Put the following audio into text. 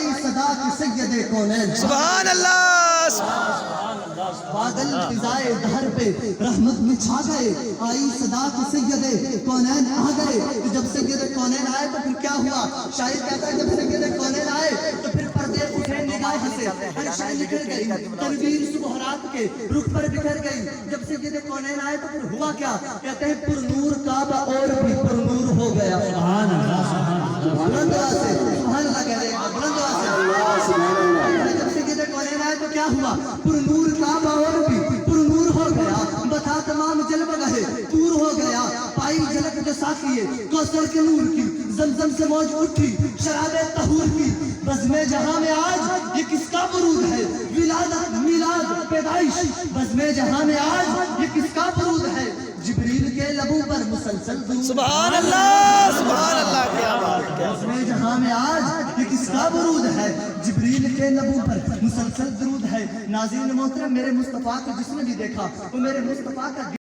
آئی صدا کی سید کونین. سبحان اللہ. بادل فضائے دہر پہ رحمت میں چھا گئے, آئی صدا کی سید کونین آ گئے. تو جب سید کونین آئے تو پھر کیا ہوا؟ شاعر کہتا ہے جب سید کونین آئے تو پھر پردے اٹھے نگاہ سے, عرشیں نکل گئی, تنویر صبح رات کے رخ پر بکھر گئی. جب سید کونین آئے تو پھر ہوا کیا؟ کہتے ہیں پر نور کعبہ اور بھی پر نور ہو گیا. سبحان اللہ. بلند آواز سے سبحان اللہ کہہ رہے ہیں, بلند آواز سے. جب سید کونین آئے تو کیا ہوا؟ پر نور کعبہ اور بھی پر نور ہو گیا. بتا تمام جلوہ گاہ پور ہو گیا. پائی جھلک جو ساقیے کوثر کے نور کی, زمزم سے موج اٹھی شراب طہور کی. بزم جہاں میں آج یہ کس کا برود ہے؟ ولادت میلاد پیدائش. بزم جہاں میں آج یہ کس کا برود ہے؟ جبریل کے لبوں پر مسلسل درود. سبحان اللہ. سبحان اللہ. کیا بات ہے. بزم جہاں میں آج یہ کس کا برود ہے؟ جبریل کے لبوں پر مسلسل درود ہے. ناظرین محترم, میرے مصطفیٰ کو جس نے بھی دیکھا وہ میرے مصطفیٰ کا